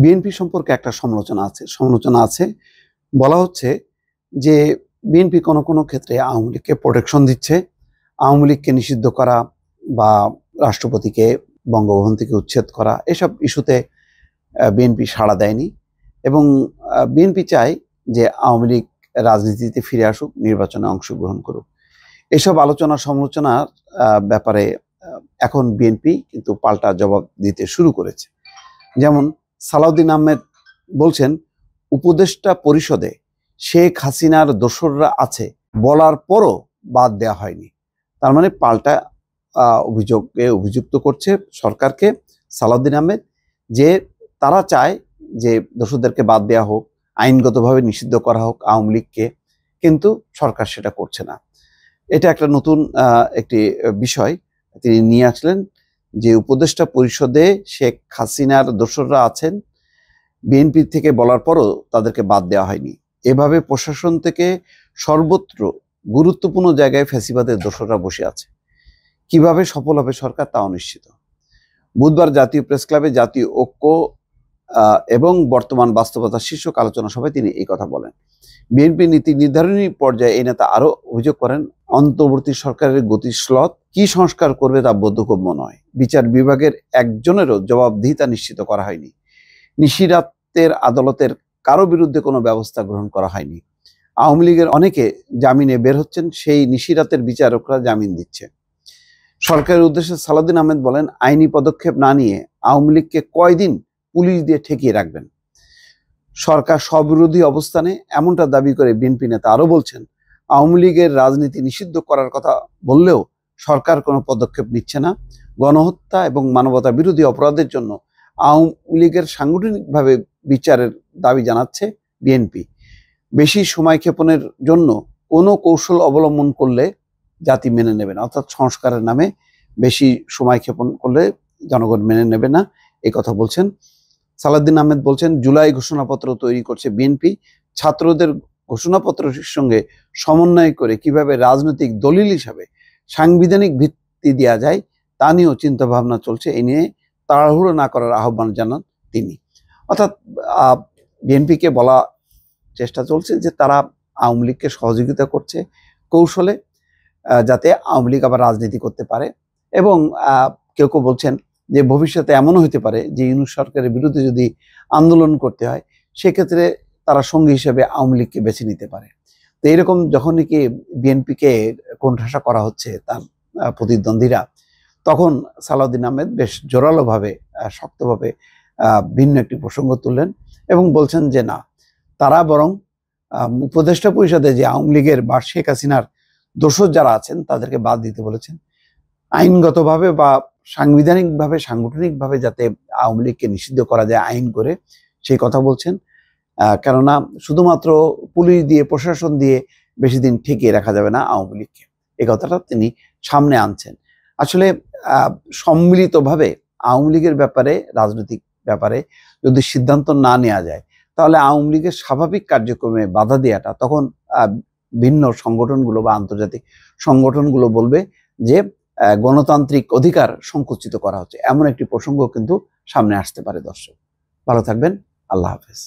BNP সম্পর্কে একটা সমালোচনা আছে। বলা হচ্ছে যে বিএনপি কোনো কোনো ক্ষেত্রে আওয়ামী লীগকে প্রোটেকশন দিচ্ছে, আওয়ামী লীগকে নিষিদ্ধ করা বা রাষ্ট্রপতিকে বঙ্গভবন থেকে উচ্ছেদ করা, এসব ইস্যুতে বিএনপি সাড়া দেয়নি এবং বিএনপি চায় যে আওয়ামী লীগ রাজনীতিতে ফিরে আসুক, নির্বাচনে অংশগ্রহণ করুক। এসব আলোচনা সমালোচনার ব্যাপারে এখন বিএনপি কিন্তু পাল্টা জবাব দিতে শুরু করেছে। যেমন সালাউদ্দিন আহমেদ বলছেন, উপদেষ্টা পরিষদে শেখ হাসিনার দোসররা আছে বলার পরও বাদ দেওয়া হয়নি। তার মানে পাল্টা অভিযুক্ত করছে সরকারকে সালাউদ্দিন আহমেদ, যে তারা চায় যে দোসরদেরকে বাদ দেওয়া হোক, আইনগতভাবে নিষিদ্ধ করা হোক আওয়ামী লীগকে, কিন্তু সরকার সেটা করছে না। এটা একটা নতুন একটি বিষয় তিনি নিয়ে আসলেন, যে উপদেষ্টা পরিষদে শেখ হাসিনার দোসররা আছেন, বিএনপি থেকে বলার পরও তাদেরকে বাদ দেওয়া হয়নি। এভাবে প্রশাসন থেকে সর্বত্র গুরুত্বপূর্ণ জায়গায় ফ্যাসিবাদের দোসররা বসে আছে। কিভাবে সফল হবে সরকার তা অনিশ্চিত। বুধবার জাতীয় প্রেস ক্লাবে জাতীয় ঐক্য এবং বর্তমান বাস্তবতা শীর্ষক আলোচনা সভায় তিনি এই কথা বলেন। বিএনপি নীতি নির্ধারণী পর্যায়ে এই নেতা আরো অভিযোগ করেন, অন্তর্বর্তী সরকারের গতিশ্লথ, কি সংস্কার করবে তা বোধগম্য নয়। বিচার বিভাগের একজনেরও জবাবদিহিতা নিশ্চিত করা হয়নি। নিশিরাতের আদালতের কারো বিরুদ্ধে কোনো ব্যবস্থা গ্রহণ করা হয়নি। আওয়ামী লীগের অনেকে জামিনে বের হচ্ছেন, সেই নিশিরাতের বিচারকরা জামিন দিচ্ছে। সরকারের উদ্দেশ্যে সালাউদ্দিন আহমেদ বলেন, আইনি পদক্ষেপ না নিয়ে আওয়ামী লীগকে কয়দিন পুলিশ দিয়ে ঠেকিয়ে রাখবেন। সরকার স্ববিরোধী অবস্থানে, এমনটা দাবি করে বিএনপি নেতা আরো বলছেন, আওয়ামী লীগের রাজনীতি নিষিদ্ধ করার কথা বললেও সরকার কোনো পদক্ষেপ নিচ্ছে না। গণহত্যা এবং মানবতা বিরোধী অপরাধের জন্য আওয়ামী লীগের সাংগঠনিকভাবে বিচারের দাবি জানাচ্ছে বিএনপি। বেশি সময় ক্ষেপণের জন্য কোনো কৌশল অবলম্বন করলে জাতি মেনে নেবে না, অর্থাৎ সংস্কারের নামে বেশি সময় ক্ষেপণ করলে জনগণ মেনে নেবে না, এই কথা বলছেন সালাউদ্দিন আহমেদ। বলছেন, জুলাই ঘোষণাপত্র তৈরি করছে বিএনপি, ছাত্রদের ঘোষণাপত্রের সঙ্গে সমন্বয় করে কিভাবে রাজনৈতিক দলিল হিসাবে সাংবিধানিক ভিত্তি দেওয়া যায় তা নিয়েও চিন্তা ভাবনা চলছে। এই নিয়ে তাড়াহুড়ো না করার আহ্বান জানান তিনি। অর্থাৎ বিএনপিকে বলা চেষ্টা চলছে যে তারা আওয়ামী লীগকে সহযোগিতা করছে কৌশলে, যাতে আওয়ামী লীগ আবার রাজনীতি করতে পারে। এবং কেউ কেউ বলছেন যে ভবিষ্যতে এমনও হতে পারে যে ইউনূস সরকারের বিরুদ্ধে যদি আন্দোলন করতে হয়, সেক্ষেত্রে তারা সঙ্গী হিসেবে আওয়ামী লীগকে বেছে নিতে পারে। তো এইরকম যখন নাকি বিএনপিকে কোণঠাসা করা হচ্ছে তার প্রতিদ্বন্দ্বীরা, তখন সালাউদ্দিন আহমেদ বেশ জোরালোভাবে, শক্তভাবে ভিন্ন একটি প্রসঙ্গ তুললেন এবং বলছেন যে না, তারা বরং উপদেষ্টা পরিষদে যে আওয়ামী লীগের বা শেখ হাসিনার দোসর যারা আছেন তাদেরকে বাদ দিতে বলেছেন। আইনগতভাবে বা সাংগঠনিকভাবে যাতে আওয়ামী লীগকে নিষিদ্ধ করা যায় আইন করে, সেই কথা বলছেন। কেননা শুধুমাত্র পুলিশ দিয়ে, প্রশাসন দিয়ে বেশি দিন ঠেকিয়ে রাখা যাবে না আওয়ামী লীগকে, এই কথাটা তিনি সামনে আনছেন। আসলে সম্মিলিতভাবে আওয়ামী লীগের ব্যাপারে, রাজনৈতিক ব্যাপারে যদি সিদ্ধান্ত না নেওয়া যায়, তাহলে আওয়ামী লীগের স্বাভাবিক কার্যক্রমে বাধা দেওয়াটা তখন ভিন্ন সংগঠনগুলো বা আন্তর্জাতিক সংগঠনগুলো বলবে যে গণতান্ত্রিক অধিকার সংকুচিত করা হচ্ছে। এমন একটি প্রসঙ্গ কিন্তু সামনে আসতে পারে। দর্শক ভালো থাকবেন, আল্লাহ হাফেজ।